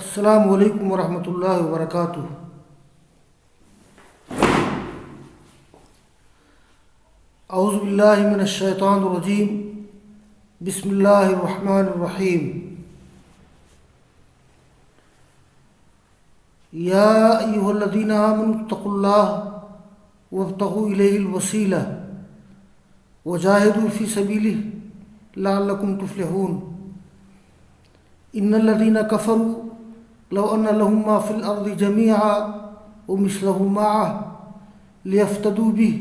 السلام علیکم ورحمۃ اللہ وبرکاتہ۔ اعوذ باللہ من الشیطان الرجیم، بسم اللہ الرحمن الرحیم۔ یا ایھا الذین آمنوا اتقوا اللہ وابتغوا الیہ الوسیلہ وجاہدوا فی سبیلہ لعلکم تفلحون۔ ان الذین کفروا لو ان لهم ما فی الارض جميعا ومثله معه لیفتدوا به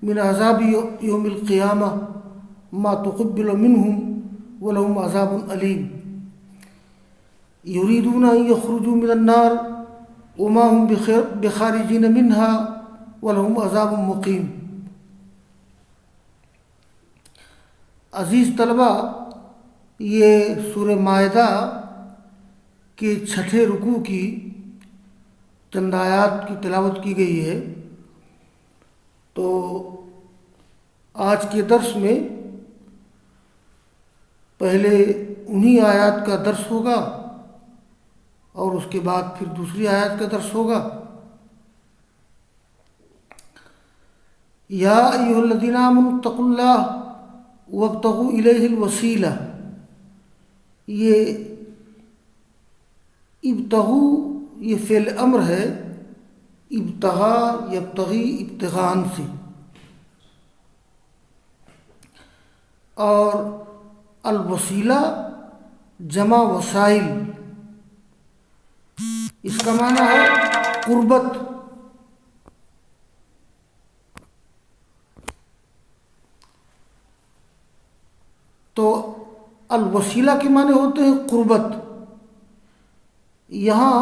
من عذاب یوم القیامہ ما تقبل منهم ولهم عذاب علیم۔ یریدون ان یخرجوا من النار وما هم بخارجین منها ولهم عذاب مقیم۔ عزیز طلبہ، یہ سورہ مائدہ کے چھٹے رکوع کی چند آیات کی تلاوت کی گئی ہے۔ تو آج کے درس میں پہلے انہی آیات کا درس ہوگا اور اس کے بعد پھر دوسری آیات کا درس ہوگا۔ یا ایھا الذین آمنوا اتقوا اللہ وابتغوا الیہ الوسیلہ، یہ ابتغوا یہ فعل امر ہے، ابتغا یبتغی ابتغان سے، اور الوسیلہ جمع وسائل، اس کا معنی ہے قربت۔ تو الوسیلہ کے معنی ہوتے ہیں قربت۔ یہاں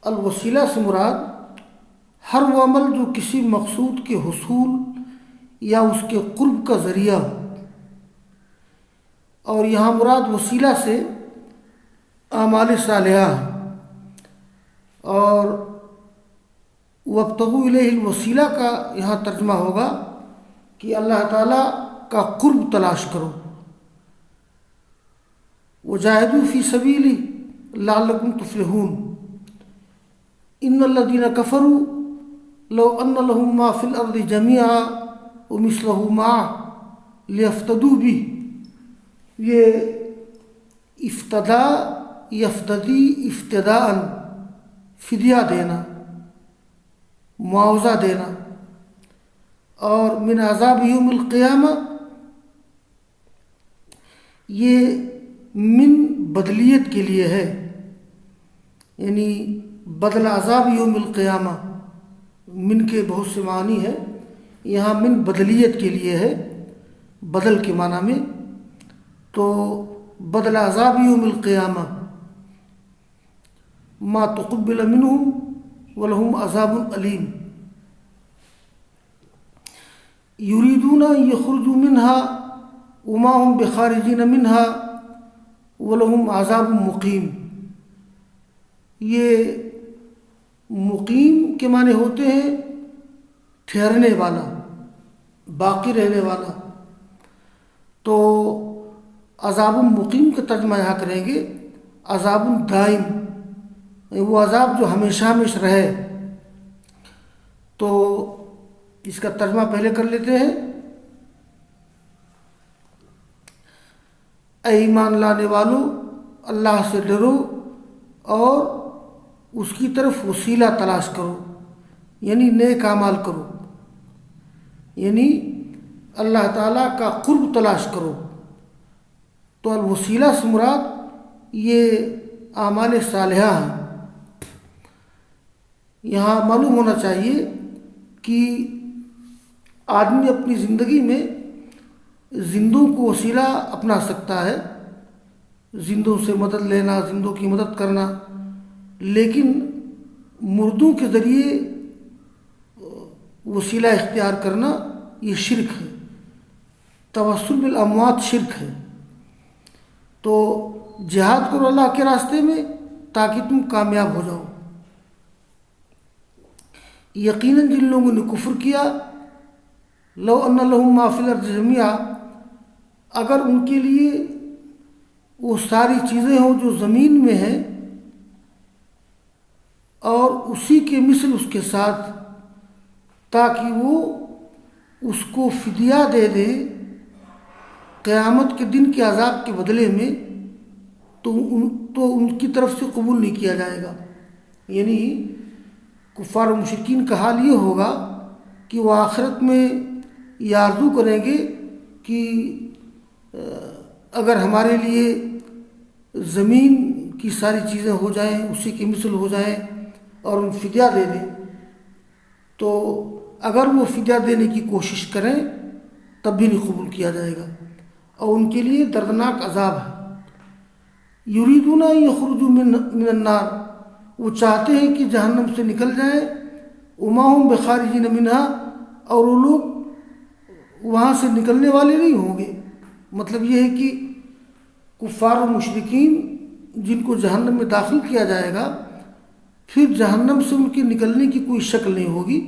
الوسیلہ سے مراد ہر وہ عمل جو کسی مقصود کے حصول یا اس کے قرب کا ذریعہ ہو، اور یہاں مراد وسیلہ سے اعمال صالحہ ہے۔ اور وابتغوا الیہ الوسیلہ کا یہاں ترجمہ ہوگا کہ اللہ تعالیٰ کا قرب تلاش کرو۔ وجاہدوا فی سبیلہ لعلکم تفلحون۔ ان الذین کفروا لو ان لهم ما فی الارض جميعا ومثلہ معه لیفتدوا به، یہ افتدا یفتدی افتداء، فدیہ دینا، معاوضہ دینا، اور من عذاب یوم القیامہ، یہ من بدلیت کے لیے ہے، یعنی بدل عذاب یوم القیامہ۔ من کے بہت سے معنی ہے، یہاں من بدلیت کے لیے ہے، بدل کے معنی میں۔ تو بدل عذاب یوم القیامہ ما تقبل منهم ولهم عذاب علیم۔ یریدون ان یخرجوا منها وما هم بخارجین منها ولهم عذاب مقیم۔ یہ مقیم کے معنی ہوتے ہیں ٹھہرنے والا، باقی رہنے والا۔ تو عذاب مقیم کا ترجمہ یہاں کریں گے عذاب دائم، وہ عذاب جو ہمیشہ ہمیشہ رہے۔ تو اس کا ترجمہ پہلے کر لیتے ہیں۔ اے ایمان لانے والو، اللہ سے ڈرو اور اس کی طرف وسیلہ تلاش کرو، یعنی نیک اعمال کرو، یعنی اللہ تعالیٰ کا قرب تلاش کرو۔ تو الوسیلہ سے مراد یہ اعمال صالحہ ہیں۔ یہاں معلوم ہونا چاہیے کہ آدمی اپنی زندگی میں زندوں کو وسیلہ اپنا سکتا ہے، زندوں سے مدد لینا، زندوں کی مدد کرنا، لیکن مردوں کے ذریعے وسیلہ اختیار کرنا یہ شرک ہے، توسل بالاموات شرک ہے۔ تو جہاد کرو اللہ کے راستے میں تاکہ تم کامیاب ہو جاؤ۔ یقیناً جن لوگوں نے کفر کیا، لو ان لهم ما فی الارض جميعا، اگر ان کے لیے وہ ساری چیزیں ہوں جو زمین میں ہیں، اور اسی کے مثل اس کے ساتھ، تاکہ وہ اس کو فدیہ دے دے قیامت کے دن کے عذاب کے بدلے میں، تو ان کی طرف سے قبول نہیں کیا جائے گا۔ یعنی کفار و مشرکین کا حال یہ ہوگا کہ وہ آخرت میں یہ آرزو کریں گے کہ اگر ہمارے لیے زمین کی ساری چیزیں ہو جائیں، اسی کی مثل ہو جائیں اور ان فدیہ دے دیں، تو اگر وہ فدیہ دینے کی کوشش کریں تب بھی نہیں قبول کیا جائے گا، اور ان کے لیے دردناک عذاب ہے۔ یریدون ان یخرجوا من النار، وہ چاہتے ہیں کہ جہنم سے نکل جائیں، وما هم بخارجین منها، اور وہ لوگ وہاں سے نکلنے والے نہیں ہوں گے۔ مطلب یہ ہے کہ کفار و مشرکین جن کو جہنم میں داخل کیا جائے گا، پھر جہنم سے ان کے نکلنے کی کوئی شکل نہیں ہوگی۔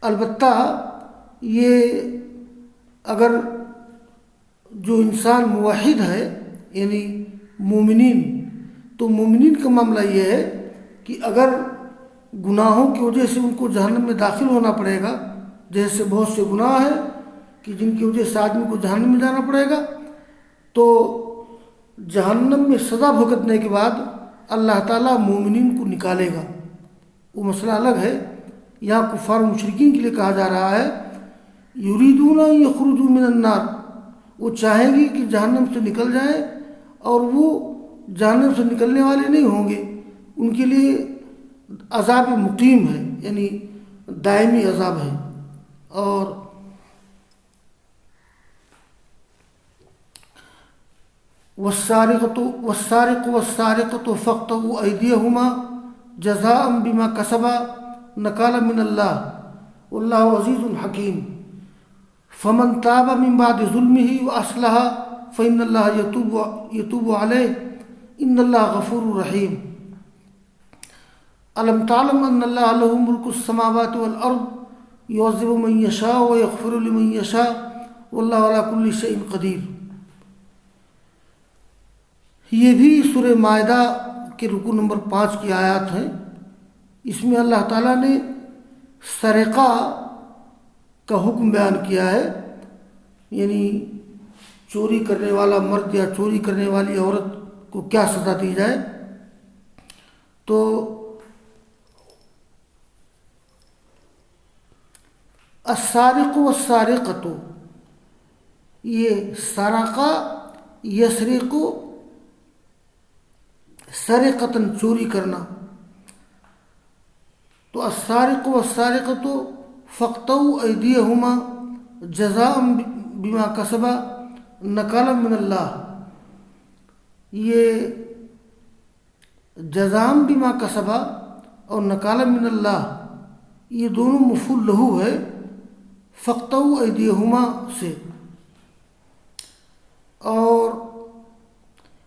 البتہ یہ اگر جو انسان موحد ہے یعنی مومنین، تو مومنین کا معاملہ یہ ہے کہ اگر گناہوں کی وجہ سے ان کو جہنم میں داخل ہونا پڑے گا، جیسے بہت سے گناہ ہیں کہ جن کی وجہ سے آدمی کو جہنم میں جانا پڑے گا، تو جہنم میں سزا بھگتنے کے بعد اللہ تعالیٰ مومنین کو نکالے گا، وہ مسئلہ الگ ہے۔ یہاں کفار و مشرکین کے لیے کہا جا رہا ہے یریدون ان یخرجوا من النار، وہ چاہیں گے کہ جہنم سے نکل جائیں، اور وہ جہنم سے نکلنے والے نہیں ہوں گے، ان کے لیے عذاب مقیم ہے، یعنی دائمی عذاب ہے۔ اور والسارق والسارقة فاقطعوا أيديهما جزاء بما كسبا نكالا من الله والله عزيز حكيم فمن تاب من بعد ظلمه وأصلح فإن الله يتوب عليه إن الله غفور رحيم ألم تعلم أن الله له ملك السماوات والأرض يعذب من يشاء ويغفر لمن يشاء والله على كل شيء قدير۔ یہ بھی سورہ مائدہ کے رکوع نمبر 5 کی آیات ہیں۔ اس میں اللہ تعالیٰ نے سرقہ کا حکم بیان کیا ہے، یعنی چوری کرنے والا مرد یا چوری کرنے والی عورت کو کیا سزا دی جائے۔ تو السارق والسارقۃ، یہ سرقہ یسرق سرقتاً چوری کرنا، تو السارق والسارقۃ فاقطعوا ایدیہما جزاء بما کسبا نکالا من اللہ، یہ جزاء بما کسبا اور نکالا من اللہ یہ دونوں مفعول لہو ہے فاقطعوا ایدیہما سے، اور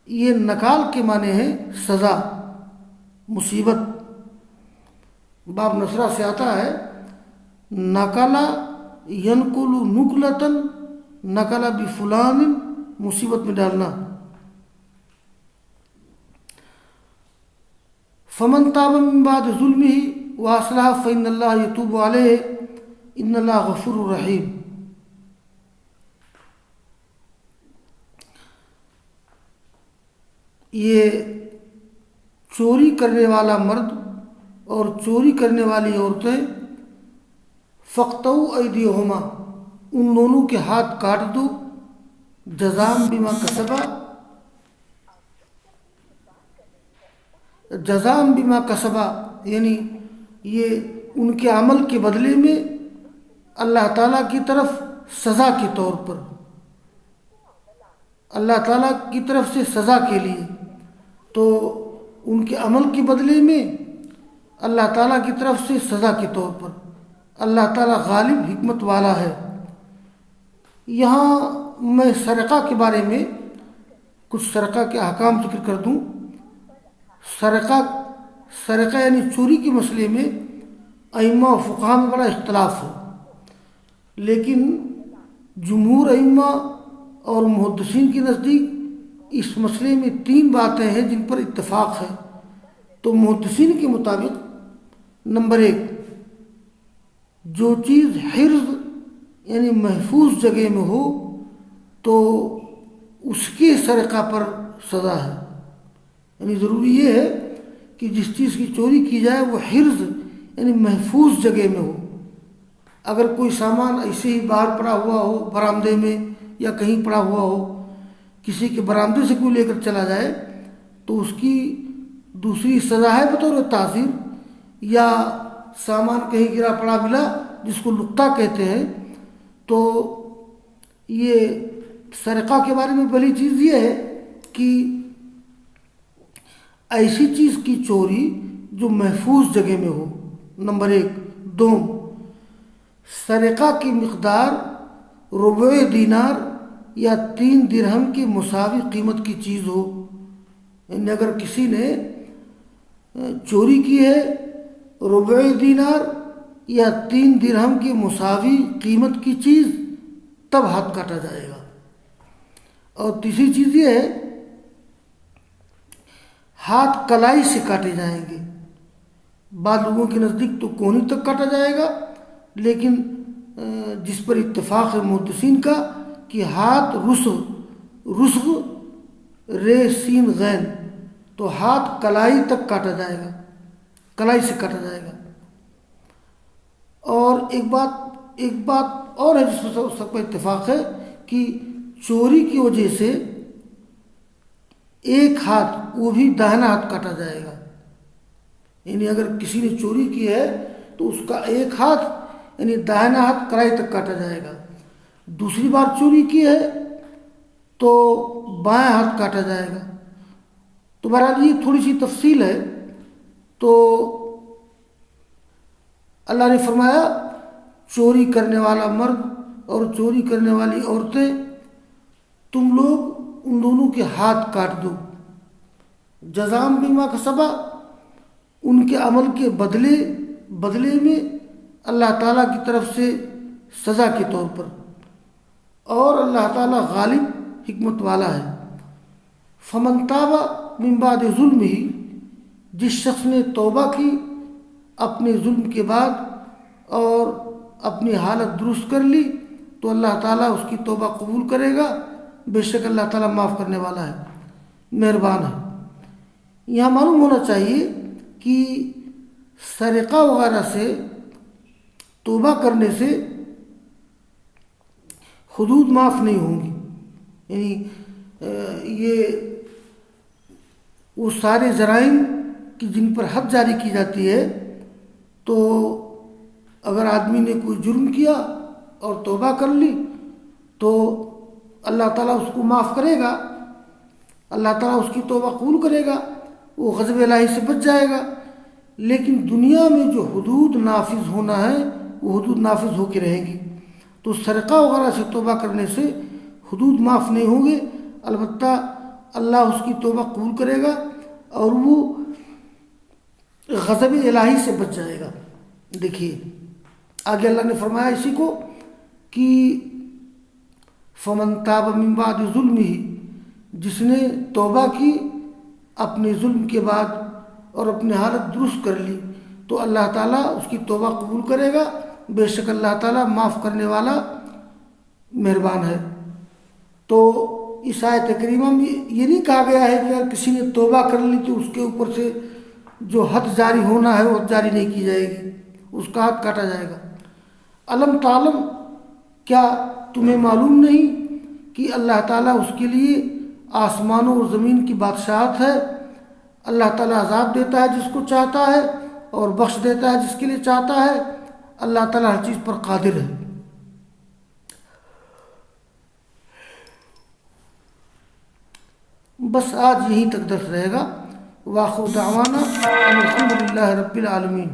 یہ نکال کے معنی ہے سزا، مصیبت۔ باب نصرہ سے آتا ہے نکالا ینقل نقلتاً، نکالا بفلان، مصیبت میں ڈالنا۔ فمن تاب من بعد ظلمه واصلح فإن الله يتوب عليه إن الله غفور رحيم۔ یہ چوری کرنے والا مرد اور چوری کرنے والی عورتیں فاقطعوا ایدیہما، ان دونوں کے ہاتھ کاٹ دو، جزاء بما کسبا، جزاء بما کسبا یعنی یہ ان کے عمل کے بدلے میں اللہ تعالیٰ کی طرف سزا کے طور پر، اللہ تعالیٰ کی طرف سے سزا کے لیے، تو ان کے عمل کے بدلے میں اللہ تعالیٰ کی طرف سے سزا کے طور پر۔ اللہ تعالیٰ غالب حکمت والا ہے۔ یہاں میں سرقہ کے بارے میں کچھ سرقہ کے احکام ذکر کر دوں۔ سرقہ یعنی چوری کے مسئلے میں ائمہ و فقہا میں بڑا اختلاف ہے، لیکن جمہور ائمہ اور محدثین کے نزدیک اس مسئلے میں 3 باتیں ہیں جن پر اتفاق ہے۔ تو محدثین کے مطابق نمبر 1، جو چیز حرز یعنی محفوظ جگہ میں ہو تو اس کے سرقہ پر سزا ہے. یعنی ضروری یہ ہے کہ جس چیز کی چوری کی جائے وہ حرز یعنی محفوظ جگہ میں ہو. اگر کوئی سامان ایسے ہی باہر پڑا ہوا ہو برآمدے میں یا کہیں پڑا ہوا ہو، کسی کے برآمدے سے کوئی لے کر چلا جائے تو اس کی دوسری سزا ہے بطور تعزیر، یا سامان کہیں گرا پڑا ملا جس کو لقطہ کہتے ہیں. تو یہ سرقہ کے بارے میں پہلی چیز یہ ہے کہ ایسی چیز کی چوری جو محفوظ جگہ میں ہو، نمبر 1. 2، سرقہ کی مقدار ربع دینار یا 3 درہم کے مساوی قیمت کی چیز ہو. یعنی اگر کسی نے چوری کی ہے ربع دینار یا 3 درہم کے مساوی قیمت کی چیز، تب ہاتھ کاٹا جائے گا. اور تیسری چیز یہ ہے، ہاتھ کلائی سے کاٹے جائیں گے. بعض لوگوں کے نزدیک تو کونی تک کاٹا جائے گا، لیکن جس پر اتفاق ہے محدثین کا کہ ہاتھ رسغ رے سین غین، تو ہاتھ کلائی تک کاٹا جائے گا، کلائی سے کاٹا جائے گا. اور ایک بات اور ہے جس پر سب کا اتفاق ہے کہ چوری کی وجہ سے ایک ہاتھ، وہ بھی داہنا ہاتھ کاٹا جائے گا. یعنی اگر کسی نے چوری کی ہے تو اس کا ایک ہاتھ یعنی داہنا ہاتھ کلائی تک کاٹا جائے گا. دوسری بار چوری کی ہے تو بائیں ہاتھ کاٹا جائے گا. تو بہرحال یہ تھوڑی سی تفصیل ہے. تو اللہ نے فرمایا چوری کرنے والا مرد اور چوری کرنے والی عورتیں، تم لوگ ان دونوں کے ہاتھ کاٹ دو. جزام بما کسبا، ان کے عمل کے بدلے میں اللہ تعالیٰ کی طرف سے سزا کے طور پر. اور اللہ تعالیٰ غالب حکمت والا ہے. فمن تاب من بعد ظلم ہی، جس شخص نے توبہ کی اپنے ظلم کے بعد اور اپنی حالت درست کر لی، تو اللہ تعالیٰ اس کی توبہ قبول کرے گا. بے شک اللہ تعالیٰ معاف کرنے والا ہے، مہربان ہے. یہاں معلوم ہونا چاہیے کہ سرقہ وغیرہ سے توبہ کرنے سے حدود معاف نہیں ہوں گی. یعنی یہ وہ سارے جرائم کہ جن پر حد جاری کی جاتی ہے، تو اگر آدمی نے کوئی جرم کیا اور توبہ کر لی تو اللہ تعالیٰ اس کو معاف کرے گا، اللہ تعالیٰ اس کی توبہ قبول کرے گا، وہ غضب الہی سے بچ جائے گا. لیکن دنیا میں جو حدود نافذ ہونا ہے وہ حدود نافذ ہو کے رہیں گی. تو سرقہ وغیرہ سے توبہ کرنے سے حدود معاف نہیں ہوں گے، البتہ اللہ اس کی توبہ قبول کرے گا اور وہ غضب الہی سے بچ جائے گا. دیکھیے آگے اللہ نے فرمایا اسی کو کہ فمن تاب من بعد ظلمہ، جس نے توبہ کی اپنے ظلم کے بعد اور اپنی حالت درست کر لی، تو اللہ تعالیٰ اس کی توبہ قبول کرے گا. بے شک اللہ تعالیٰ معاف کرنے والا مہربان ہے. تو اس آیت کریمہ میں یہ نہیں کہا گیا ہے کہ اگر کسی نے توبہ کر لی تو اس کے اوپر سے جو حد جاری ہونا ہے وہ حد جاری نہیں کی جائے گی، اس کا ہاتھ کاٹا جائے گا. علم تعلم، کیا تمہیں معلوم نہیں کہ اللہ تعالیٰ اس کے لیے آسمانوں اور زمین کی بادشاہت ہے. اللہ تعالیٰ عذاب دیتا ہے جس کو چاہتا ہے اور بخش دیتا ہے جس کے لیے چاہتا ہے. اللہ تعالیٰ ہر چیز پر قادر ہے. بس آج یہیں تک درس رہے گا. وآخر دعوانا الحمد للہ رب العالمین.